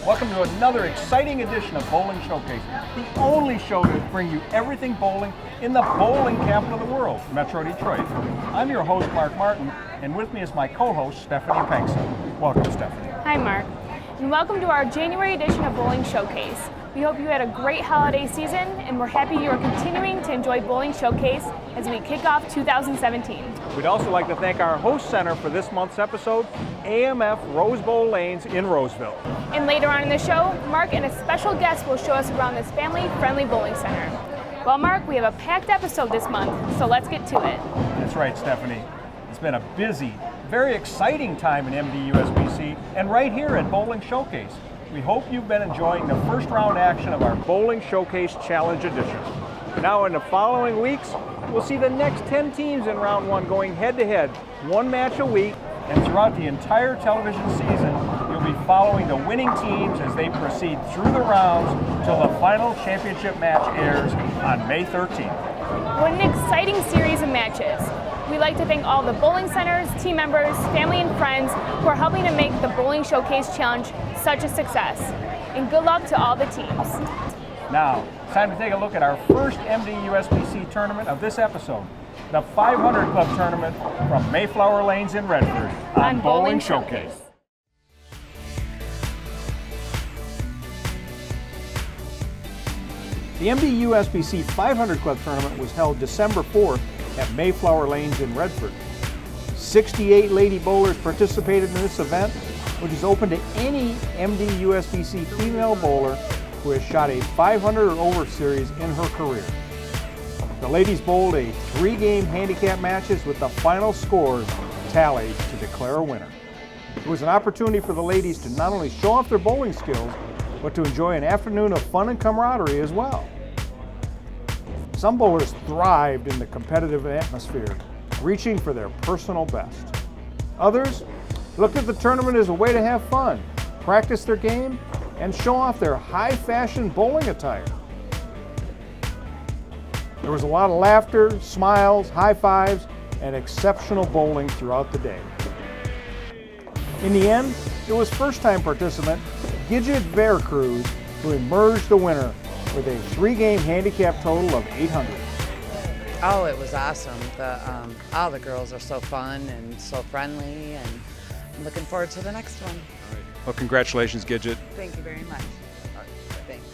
Welcome to another exciting edition of Bowling Showcase, the only show to bring you everything bowling in the bowling capital of the world, Metro Detroit. I'm your host, Mark Martin, and with me is my co-host, Stephanie Penkson. Welcome, Stephanie. Hi, Mark, and welcome to our January edition of Bowling Showcase. We hope you had a great holiday season, and we're happy you are continuing to enjoy Bowling Showcase as we kick off 2017. We'd also like to thank our host center for this month's episode, AMF Rosebowl Lanes in Roseville. And later on in the show, Mark and a special guest will show us around this family-friendly bowling center. Well, Mark, we have a packed episode this month, so let's get to it. That's right, Stephanie. It's been a busy, very exciting time in MDUSBC and right here at Bowling Showcase. We hope you've been enjoying the first round action of our Bowling Showcase Challenge Edition. Now in the following weeks, we'll see the next 10 teams in round one going head-to-head, one match a week, and throughout the entire television season, you'll be following the winning teams as they proceed through the rounds till the final championship match airs on May 13th. What an exciting series of matches. We'd like to thank all the bowling centers, team members, family, and friends who are helping to make the Bowling Showcase Challenge such a success. And good luck to all the teams. Now, it's time to take a look at our first MDUSBC tournament of this episode, the 500 Club Tournament from Mayflower Lanes in Redford on Bowling Showcase. The MDUSBC 500 Club Tournament was held December 4th at Mayflower Lanes in Redford. 68 lady bowlers participated in this event, which is open to any MDUSBC female bowler who has shot a 500 or over series in her career. The ladies bowled a 3-game handicap matches with the final scores tallied to declare a winner. It was an opportunity for the ladies to not only show off their bowling skills, but to enjoy an afternoon of fun and camaraderie as well. Some bowlers thrived in the competitive atmosphere, reaching for their personal best. Others looked at the tournament as a way to have fun, practice their game, and show off their high-fashion bowling attire. There was a lot of laughter, smiles, high fives, and exceptional bowling throughout the day. In the end, it was first-time participant Gidget Veracruz who emerged the winner with a 3-game handicap total of 800. Oh, it was awesome. All the girls are so fun and so friendly, and I'm looking forward to the next one. All right. Well, congratulations, Gidget. Thank you very much. All right. Thanks.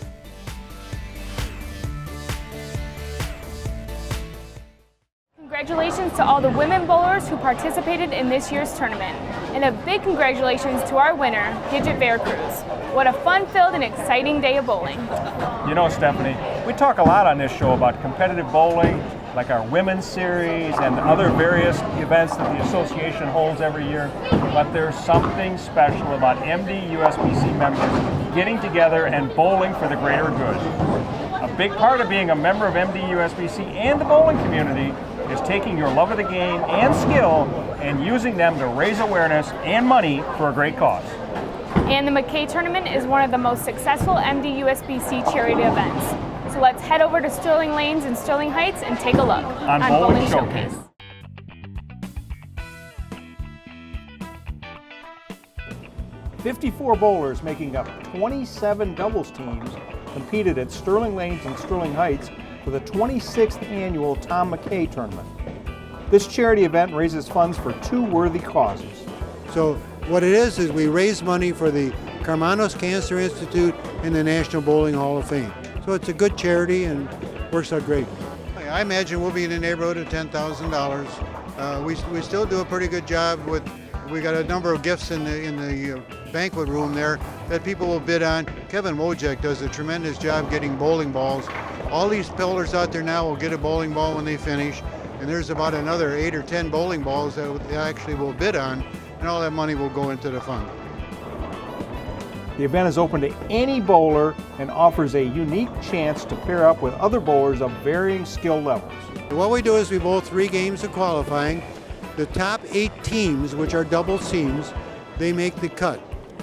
Congratulations to all the women bowlers who participated in this year's tournament. And a big congratulations to our winner, Gidget Veracruz. What a fun-filled and exciting day of bowling. You know, Stephanie, we talk a lot on this show about competitive bowling, like our women's series and other various events that the association holds every year, but there's something special about MDUSBC members getting together and bowling for the greater good. A big part of being a member of MDUSBC and the bowling community is taking your love of the game and skill and using them to raise awareness and money for a great cause. And the McKay Tournament is one of the most successful MDUSBC charity events. So let's head over to Sterling Lanes and Sterling Heights and take a look on Bowling Showcase. 54 bowlers making up 27 doubles teams competed at Sterling Lanes and Sterling Heights for the 26th annual Tom McKay Tournament. This charity event raises funds for 2 worthy causes. So what it is we raise money for the Carmanos Cancer Institute and the National Bowling Hall of Fame. So it's a good charity and works out great. I imagine we'll be in the neighborhood of $10,000. We still do a pretty good job with. We got a number of gifts in the banquet room there that people will bid on. Kevin Wojak does a tremendous job getting bowling balls. All these bowlers out there now will get a bowling ball when they finish, and there's about another 8 or 10 bowling balls that they actually will bid on, and all that money will go into the fund. The event is open to any bowler and offers a unique chance to pair up with other bowlers of varying skill levels. What we do is we bowl 3 games of qualifying. The top 8 teams, which are double teams, they make the cut.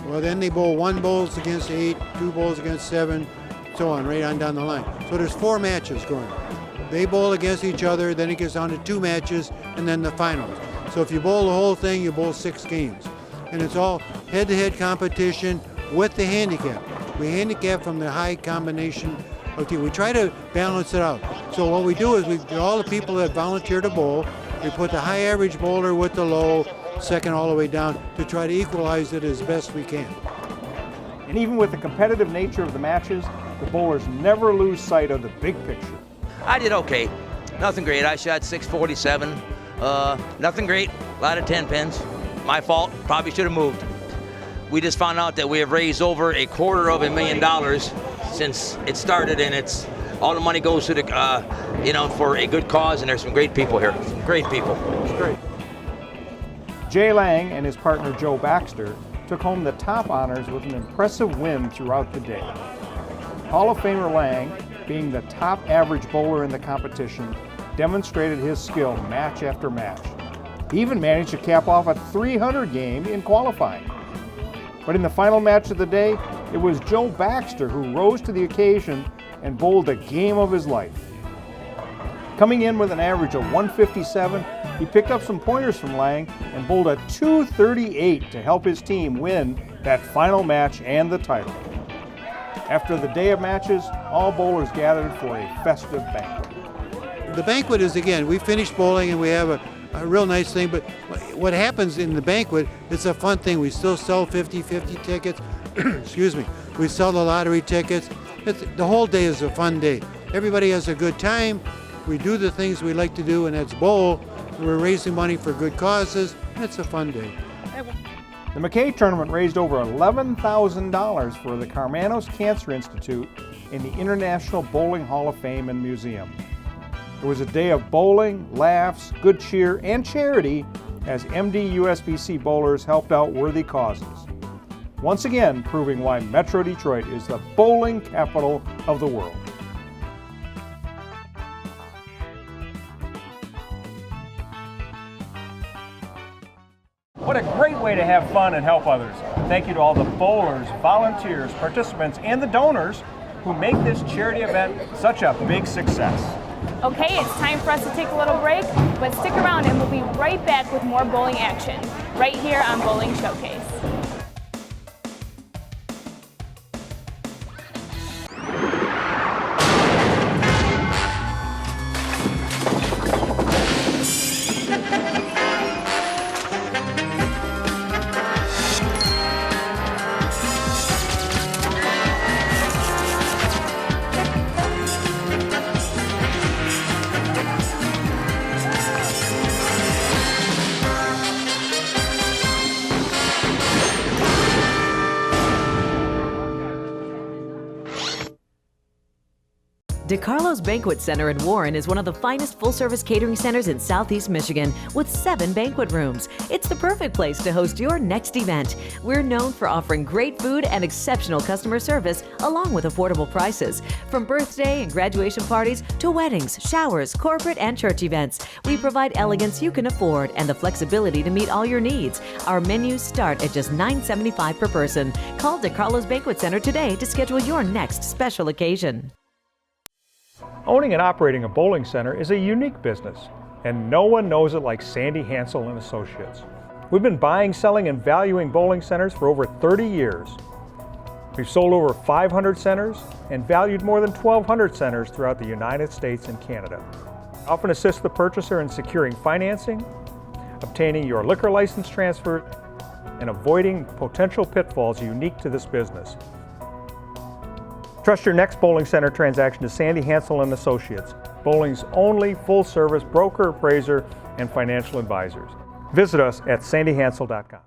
Well, then they bowl 1 bowls against 8, 2 bowls against 7, so on, right on down the line. So there's 4 matches going. They bowl against each other, then it gets down to 2 matches, and then the finals. So if you bowl the whole thing, you bowl 6 games. And it's all head-to-head competition. with the handicap. We handicap from the high combination of team. We try to balance it out. So what we do is we get all the people that volunteer to bowl, we put the high average bowler with the low second all the way down to try to equalize it as best we can. And even with the competitive nature of the matches, the bowlers never lose sight of the big picture. I did okay. Nothing great. I shot 647. Nothing great. A lot of 10 pins. My fault. Probably should have moved. We just found out that we have raised over $250,000 since it started, and it's all the money goes to the, for a good cause. And there's some great people here. Some great people. It's great. Jay Lang and his partner Joe Baxter took home the top honors with an impressive win throughout the day. Hall of Famer Lang, being the top average bowler in the competition, demonstrated his skill match after match. He even managed to cap off a 300 game in qualifying. But in the final match of the day, it was Joe Baxter who rose to the occasion and bowled the game of his life. Coming in with an average of 157, he picked up some pointers from Lang and bowled a 238 to help his team win that final match and the title. After the day of matches, all bowlers gathered for a festive banquet. The banquet is, again, we finish bowling and we have a real nice thing, but what happens in the banquet, it's a fun thing. We still sell 50-50 tickets. Excuse me. We sell the lottery tickets. The whole day is a fun day. Everybody has a good time. We do the things we like to do, and that's bowl. We're raising money for good causes. It's a fun day. The McKay tournament raised over $11,000 for the Karmanos Cancer Institute in the International Bowling Hall of Fame and Museum. It was a day of bowling, laughs, good cheer, and charity as MD USBC bowlers helped out worthy causes. Once again, proving why Metro Detroit is the bowling capital of the world. What a great way to have fun and help others. Thank you to all the bowlers, volunteers, participants, and the donors who make this charity event such a big success. Okay, it's time for us to take a little break, but stick around and we'll be right back with more bowling action, right here on Bowling Showcase. DeCarlo's Banquet Center in Warren is one of the finest full-service catering centers in Southeast Michigan with 7 banquet rooms. It's the perfect place to host your next event. We're known for offering great food and exceptional customer service along with affordable prices. From birthday and graduation parties to weddings, showers, corporate and church events, we provide elegance you can afford and the flexibility to meet all your needs. Our menus start at just $9.75 per person. Call DeCarlo's Banquet Center today to schedule your next special occasion. Owning and operating a bowling center is a unique business, and no one knows it like Sandy Hansel and Associates. We've been buying, selling, and valuing bowling centers for over 30 years. We've sold over 500 centers and valued more than 1,200 centers throughout the United States and Canada. We often assist the purchaser in securing financing, obtaining your liquor license transfer, and avoiding potential pitfalls unique to this business. Trust your next bowling center transaction to Sandy Hansel and Associates, bowling's only full-service broker, appraiser, and financial advisors. Visit us at sandyhansel.com.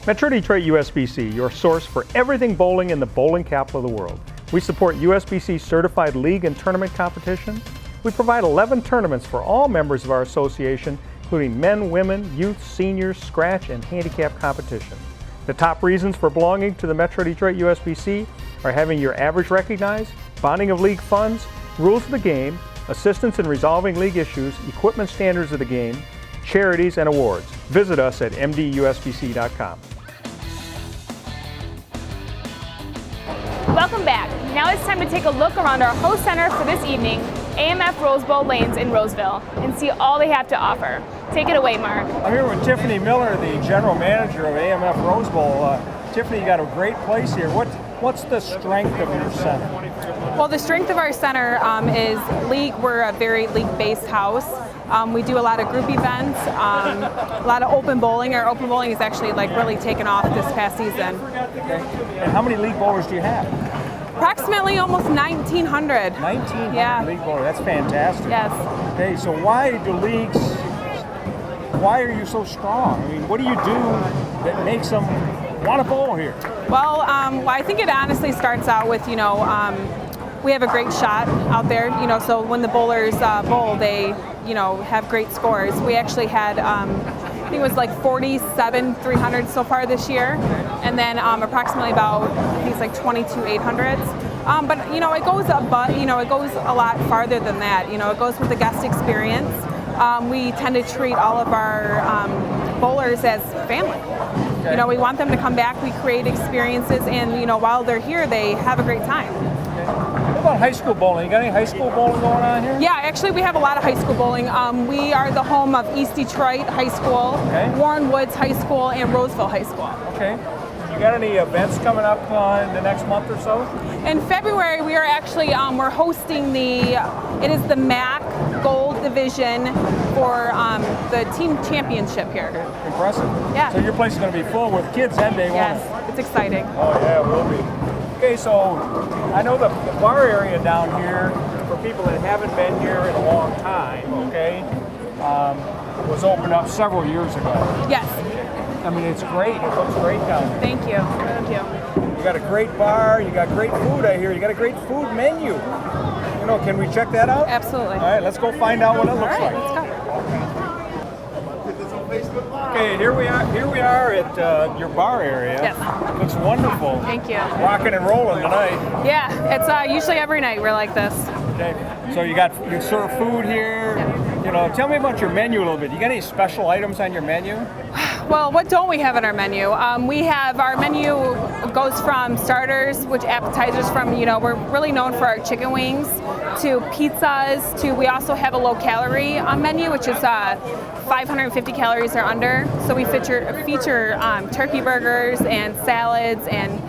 Metro Detroit USBC, your source for everything bowling in the bowling capital of the world. We support USBC certified league and tournament competition. We provide 11 tournaments for all members of our association, including men, women, youth, seniors, scratch, and handicap competition. The top reasons for belonging to the Metro Detroit USBC are having your average recognized, bonding of league funds, rules of the game, assistance in resolving league issues, equipment standards of the game, charities, and awards. Visit us at mdusbc.com. Welcome back. Now it's time to take a look around our host center for this evening, AMF Rosebowl Lanes in Roseville, and see all they have to offer. Take it away, Mark. I'm here with Tiffany Miller, the general manager of AMF Rosebowl. Tiffany, you got a great place here. What's the strength of your center? Well, the strength of our center is league. We're a very league-based house. We do a lot of group events, a lot of open bowling. Our open bowling is actually like really taken off this past season. Okay. And how many league bowlers do you have? Approximately almost 1,900. 1,900 Yeah. league bowlers. That's fantastic. Yes. Okay, so why are you so strong? I mean, what do you do that makes them want to bowl here? Well, I think it honestly starts out with, we have a great shot out there, so when the bowlers bowl, they, have great scores. We actually had, I think it was like 47 300s so far this year, and then approximately about, I think it's like 22 800s. But, it goes it goes a lot farther than that. It goes with the guest experience. We tend to treat all of our bowlers as family. Okay. We want them to come back, we create experiences, and while they're here, they have a great time. Okay. What about high school bowling? You got any high school bowling going on here? Yeah, actually we have a lot of high school bowling. We are the home of East Detroit High School, okay, Warren Woods High School, and Roseville High School. Okay. You got any events coming up in the next month or so? In February, we are actually we're hosting it is the MAC Gold Division for the team championship here. Okay. Impressive. Yeah. So your place is going to be full with kids that day, won't it? Yes, it's exciting. Oh yeah, it will be. Okay, so I know the bar area down here, for people that haven't been here in a long time, okay, was opened up several years ago. Yes. I mean, it's great. It looks great down there. Thank you. Thank you. You got a great bar. You got great food out here. You got a great food menu. Can we check that out? Absolutely. All right, let's go find out what it All looks right, like. let's go. Okay, here we are at your bar area. Yes. Looks wonderful. Thank you. Rocking and rolling tonight. Yeah, it's usually every night we're like this. Okay. So you serve food here. Tell me about your menu a little bit. You got any special items on your menu? Well, what don't we have on our menu? We have our menu goes from starters, which appetizers from, we're really known for our chicken wings, to pizzas, to we also have a low calorie menu, which is 550 calories or under. So we feature turkey burgers and salads and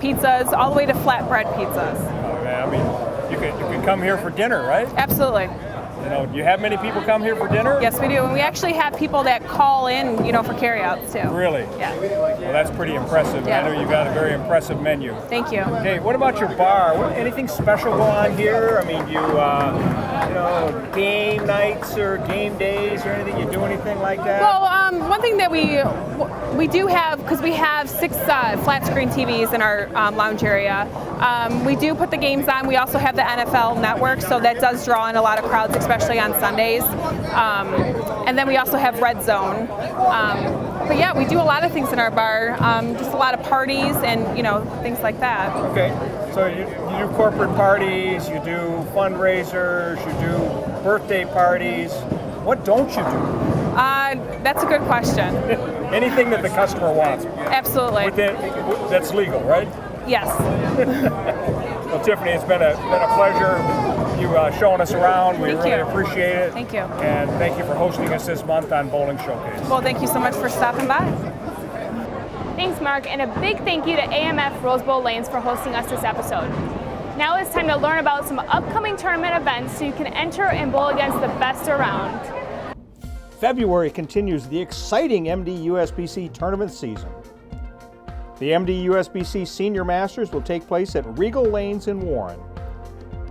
pizzas, all the way to flatbread pizzas. Oh, man, I mean, you can come here for dinner, right? Absolutely. Do you have many people come here for dinner? Yes, we do. And we actually have people that call in, for carryouts too. Really? Yeah. Well, that's pretty impressive. Yeah. I know you've got a very impressive menu. Thank you. Okay, what about your bar? Anything special go on here? I mean, game nights or game days or anything? You do anything like that? Well, one thing that we do have, because we have 6 flat screen TVs in our lounge area, we do put the games on. We also have the NFL Network, so that does draw in a lot of crowds, especially on Sundays. And then we also have Red Zone. But yeah, we do a lot of things in our bar, just a lot of parties and things like that. Okay, so you do corporate parties, you do fundraisers, you do birthday parties. What don't you do? That's a good question. Anything that the customer wants. Absolutely. That's legal, right? Yes. Well, Tiffany, it's been a pleasure you showing us around. We really appreciate it. Thank you. And thank you for hosting us this month on Bowling Showcase. Well, thank you so much for stopping by. Thanks, Mark, and a big thank you to AMF Rosebowl Lanes for hosting us this episode. Now it's time to learn about some upcoming tournament events so you can enter and bowl against the best around. February continues the exciting MD-USBC tournament season. The MD-USBC Senior Masters will take place at Regal Lanes in Warren.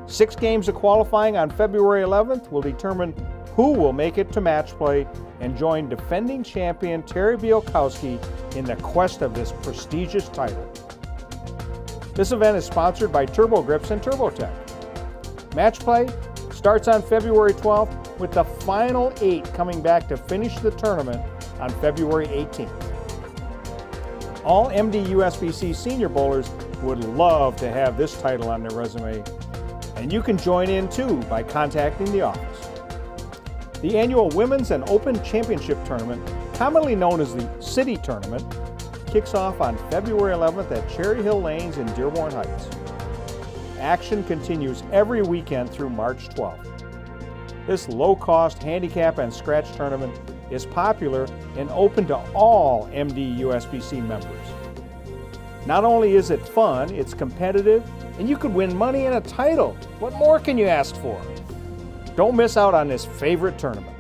6 games of qualifying on February 11th will determine who will make it to match play and join defending champion Terry Bielkowski in the quest of this prestigious title. This event is sponsored by Turbo Grips and TurboTech. Match play starts on February 12th with the final 8 coming back to finish the tournament on February 18th. All MD-USBC senior bowlers would love to have this title on their resume, and you can join in too by contacting the office. The annual Women's and Open Championship Tournament, commonly known as the City Tournament, kicks off on February 11th at Cherry Hill Lanes in Dearborn Heights. Action continues every weekend through March 12th. This low-cost handicap and scratch tournament is popular and open to all MD-USBC members. Not only is it fun, it's competitive, and you could win money and a title. What more can you ask for? Don't miss out on this favorite tournament.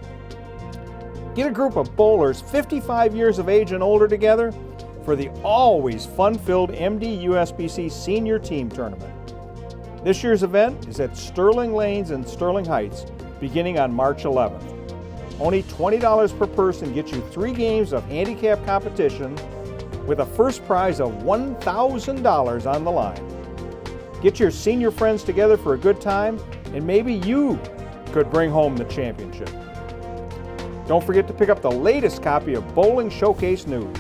Get a group of bowlers 55 years of age and older together for the always fun-filled MD USBC Senior Team Tournament. This year's event is at Sterling Lanes in Sterling Heights, beginning on March 11th. Only $20 per person gets you 3 games of handicap competition with a first prize of $1,000 on the line. Get your senior friends together for a good time, and maybe you could bring home the championship. Don't forget to pick up the latest copy of Bowling Showcase News,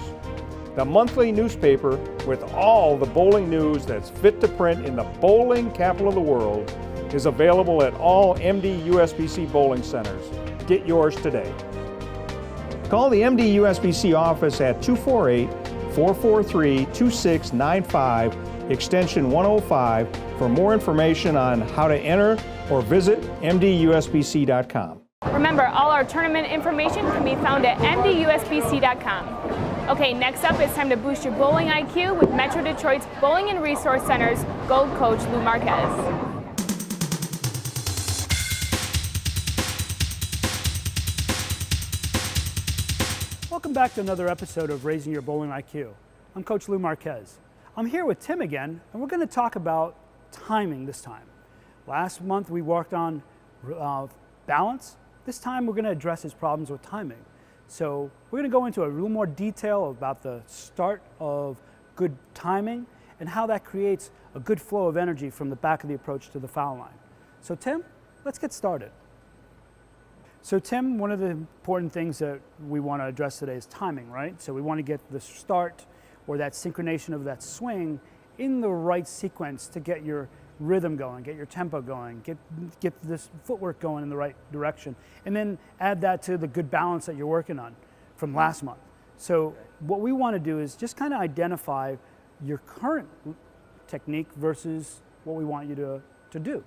the monthly newspaper with all the bowling news that's fit to print in the bowling capital of the world is available at all MD USBC bowling centers. Get yours today. Call the MD USBC office at 248-443-2695, extension 105 for more information on how to enter or visit mdusbc.com. Remember, all our tournament information can be found at mdusbc.com. Okay, next up, it's time to boost your bowling IQ with Metro Detroit's Bowling and Resource Center's Gold Coach Lou Marquez. Welcome back to another episode of Raising Your Bowling IQ. I'm Coach Lou Marquez. I'm here with Tim again, and we're going to talk about timing this time. Last month we worked on balance. This time we're going to address his problems with timing. So we're going to go into a little more detail about the start of good timing and how that creates a good flow of energy from the back of the approach to the foul line. So Tim, let's get started. So Tim, one of the important things that we want to address today is timing, right? So we want to get the start or that synchronization of that swing in the right sequence to get your rhythm going, get your tempo going, get this footwork going in the right direction, and then add that to the good balance that you're working on from last month. So what we want to do is just kind of identify your current technique versus what we want you to do.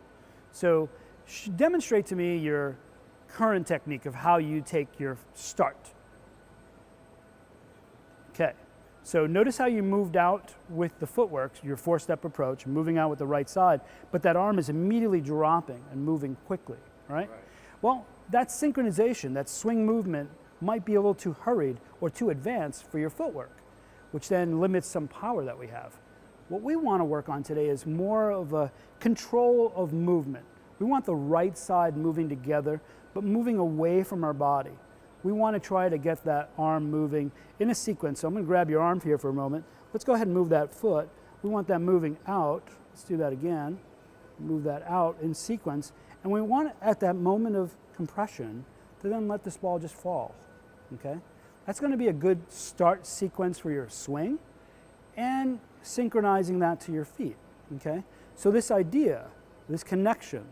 So demonstrate to me your current technique of how you take your start. Okay. So notice how you moved out with the footwork, your 4-step approach, moving out with the right side, but that arm is immediately dropping and moving quickly, right? Well, that synchronization, that swing movement might be a little too hurried or too advanced for your footwork, which then limits some power that we have. What we want to work on today is more of a control of movement. We want the right side moving together, but moving away from our body. We want to try to get that arm moving in a sequence. So I'm going to grab your arm here for a moment. Let's go ahead and move that foot. We want that moving out. Let's do that again. Move that out in sequence. And we want, at that moment of compression, to then let this ball just fall, okay? That's going to be a good start sequence for your swing and synchronizing that to your feet, okay? So this idea, this connection,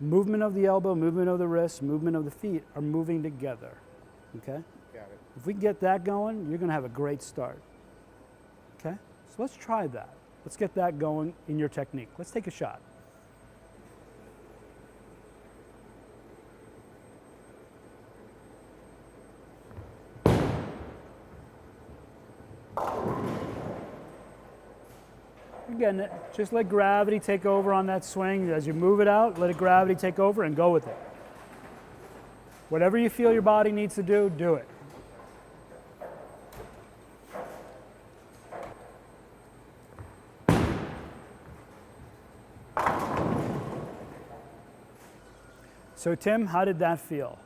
movement of the elbow, movement of the wrist, movement of the feet are moving together. Okay? Got it. If we get that going, you're going to have a great start. Okay? So let's try that. Let's get that going in your technique. Let's take a shot. You're getting it. Just let gravity take over on that swing. As you move it out, let gravity take over and go with it. Whatever you feel your body needs to do, do it. So Tim, how did that feel?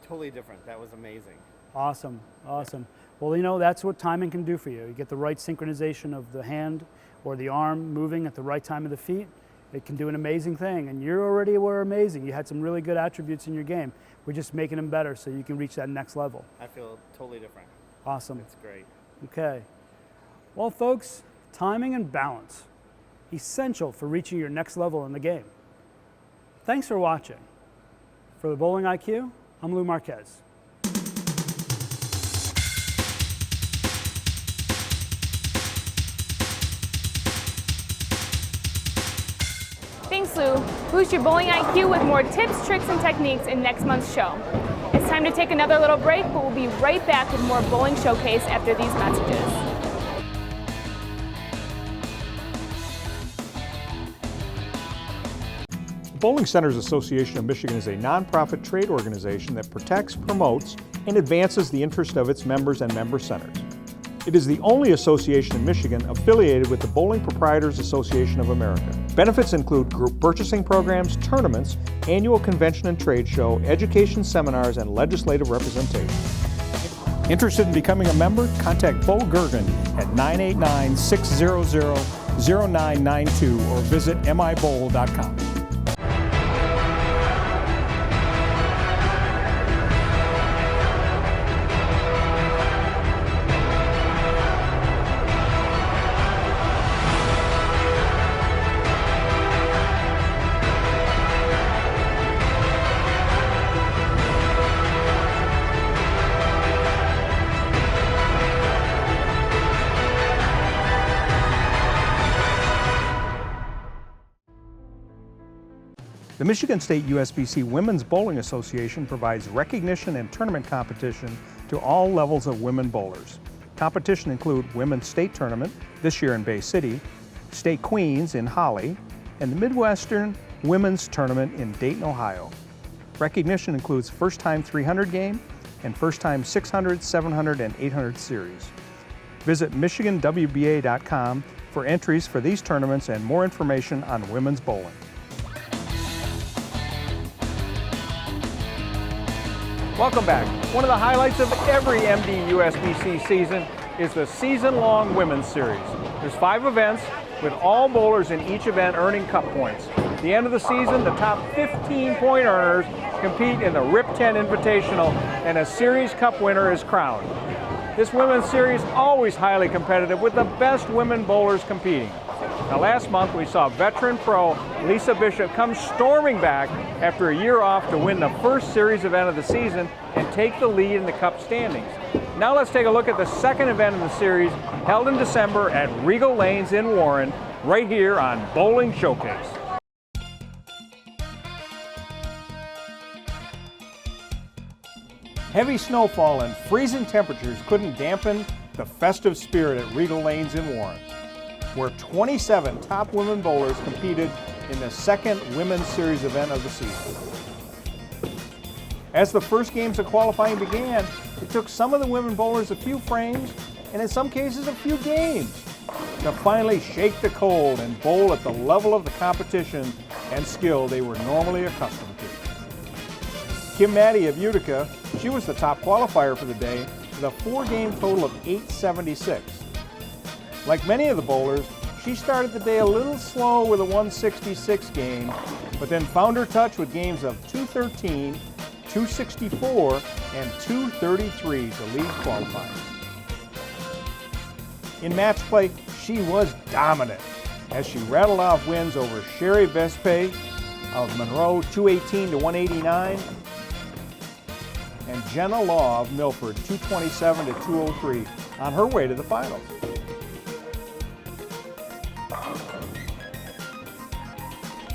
Totally different. That was amazing. Awesome, awesome. Well, you know, that's what timing can do for you. You get the right synchronization of the hand or the arm moving at the right time of the feet. It can do an amazing thing, and you already were amazing. You had some really good attributes in your game. We're just making them better so you can reach that next level. I feel totally different. Awesome. It's great. Okay. Well, folks, timing and balance, essential for reaching your next level in the game. Thanks for watching. For the Bowling IQ, I'm Lou Marquez. Thanks, Lou. Boost your bowling IQ with more tips, tricks, and techniques in next month's show. It's time to take another little break, but we'll be right back with more Bowling Showcase after these messages. Bowling Centers Association of Michigan is a nonprofit trade organization that protects, promotes, and advances the interest of its members and member centers. It is the only association in Michigan affiliated with the Bowling Proprietors Association of America. Benefits include group purchasing programs, tournaments, annual convention and trade show, education seminars, and legislative representation. Interested in becoming a member? Contact Bo Gergen at 989-600-0992 or visit mibowl.com. The Michigan State USBC Women's Bowling Association provides recognition and tournament competition to all levels of women bowlers. Competition include Women's State Tournament, this year in Bay City, State Queens in Holly, and the Midwestern Women's Tournament in Dayton, Ohio. Recognition includes first-time 300 game and first-time 600, 700, and 800 series. Visit MichiganWBA.com for entries for these tournaments and more information on women's bowling. Welcome back. One of the highlights of every MD USBC season is the season-long Women's Series. There's 5 events, with all bowlers in each event earning cup points. At the end of the season, the top 15 point earners compete in the RIP 10 Invitational, and a Series Cup winner is crowned. This Women's Series always highly competitive, with the best women bowlers competing. Now, last month we saw veteran pro Lisa Bishop come storming back after a year off to win the first series event of the season and take the lead in the cup standings. Now let's take a look at the second event in the series, held in December at Rosebowl Lanes in Warren, right here on Bowling Showcase. Heavy snowfall and freezing temperatures couldn't dampen the festive spirit at Rosebowl Lanes in Warren, where 27 top women bowlers competed in the second Women's Series event of the season. As the first games of qualifying began, it took some of the women bowlers a few frames, and in some cases a few games, to finally shake the cold and bowl at the level of the competition and skill they were normally accustomed to. Kim Maddie of Utica, she was the top qualifier for the day with a 4-game total of 876. Like many of the bowlers, she started the day a little slow with a 166 game, but then found her touch with games of 213, 264, and 233 to lead qualifying. In match play, she was dominant as she rattled off wins over Sherry Vespe of Monroe 218 to 189, and Jenna Law of Milford 227 to 203 on her way to the finals.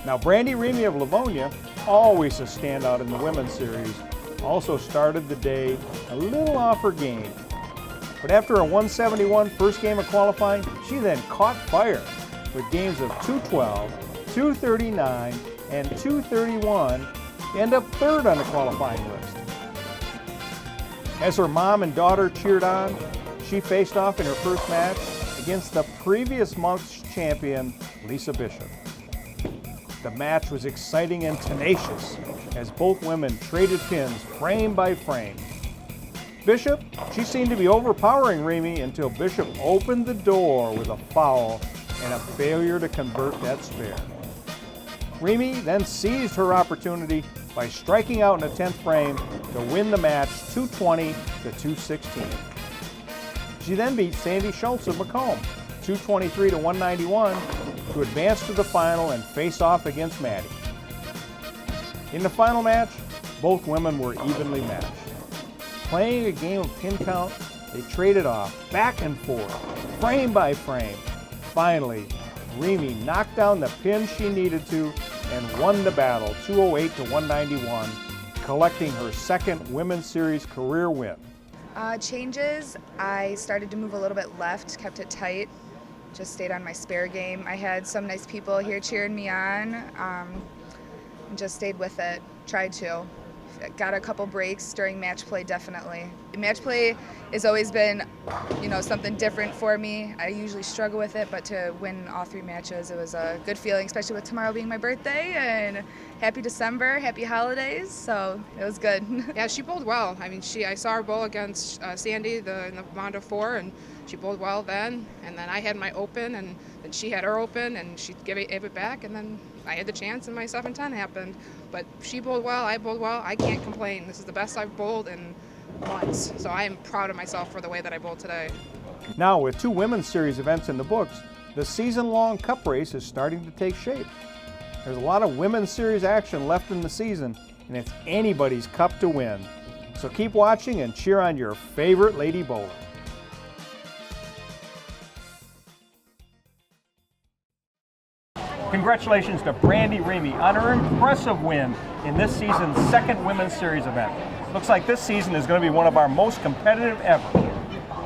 Now, Brandy Remy of Livonia, always a standout in the women's series, also started the day a little off her game. But after a 171 first game of qualifying, she then caught fire with games of 212, 239, and 231 to end up third on the qualifying list. As her mom and daughter cheered on, she faced off in her first match against the previous month's champion, Lisa Bishop. The match was exciting and tenacious as both women traded pins frame by frame. Bishop, she seemed to be overpowering Remy until Bishop opened the door with a foul and a failure to convert that spare. Remy then seized her opportunity by striking out in the 10th frame to win the match 220 to 216. She then beat Sandy Schultz of Macomb 223 to 191 to advance to the final and face off against Maddie. In the final match, both women were evenly matched. Playing a game of pin count, they traded off back and forth, frame by frame. Finally, Remy knocked down the pin she needed to and won the battle 208 to 191, collecting her second Women's Series career win. Changes, I started to move a little bit left, kept it tight, just stayed on my spare game. I had some nice people here cheering me on. and just stayed with it, tried to. Got a couple breaks during match play, definitely. Match play has always been, something different for me. I usually struggle with it, but to win all 3 matches, it was a good feeling, especially with tomorrow being my birthday, and happy December, happy holidays, so it was good. Yeah, she bowled well. I mean, I saw her bowl against Sandy in the round of 4, and she bowled well then, and then I had my open, and then she had her open, and she gave it back, and then I had the chance, and my 7-10 happened. But she bowled well, I bowled well. I can't complain. This is the best I've bowled in months, so I am proud of myself for the way that I bowled today. Now, with 2 women's series events in the books, the season-long cup race is starting to take shape. There's a lot of women's series action left in the season, and it's anybody's cup to win. So keep watching and cheer on your favorite lady bowler. Congratulations to Brandy Ramey on her impressive win in this season's 2nd Women's Series event. Looks like this season is going to be one of our most competitive ever.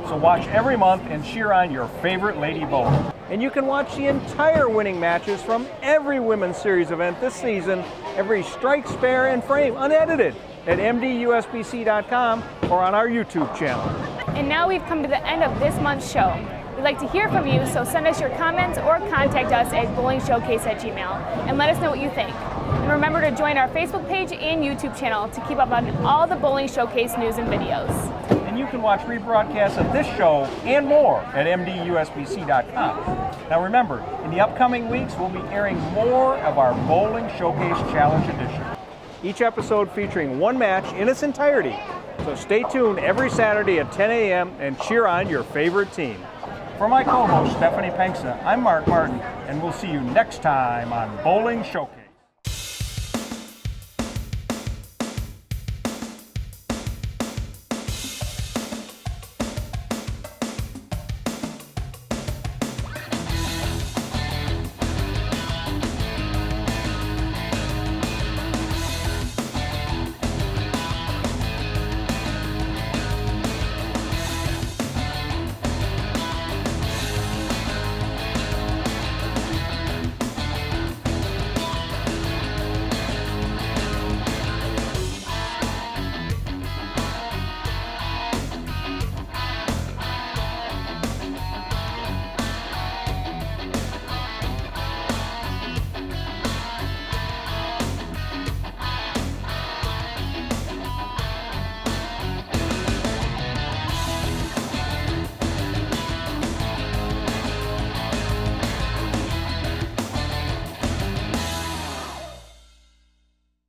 So watch every month and cheer on your favorite lady bowler. And you can watch the entire winning matches from every Women's Series event this season, every strike, spare, and frame, unedited, at mdusbc.com or on our YouTube channel. And now we've come to the end of this month's show. We'd like to hear from you, so send us your comments or contact us at BowlingShowcase@gmail.com and let us know what you think. And remember to join our Facebook page and YouTube channel to keep up on all the Bowling Showcase news and videos. And you can watch rebroadcasts of this show and more at mdusbc.com. Now remember, in the upcoming weeks, we'll be airing more of our Bowling Showcase Challenge edition. Each episode featuring 1 match in its entirety. So stay tuned every Saturday at 10 a.m. and cheer on your favorite team. For my co-host, Stephanie Penksa, I'm Mark Martin, and we'll see you next time on Bowling Showcase.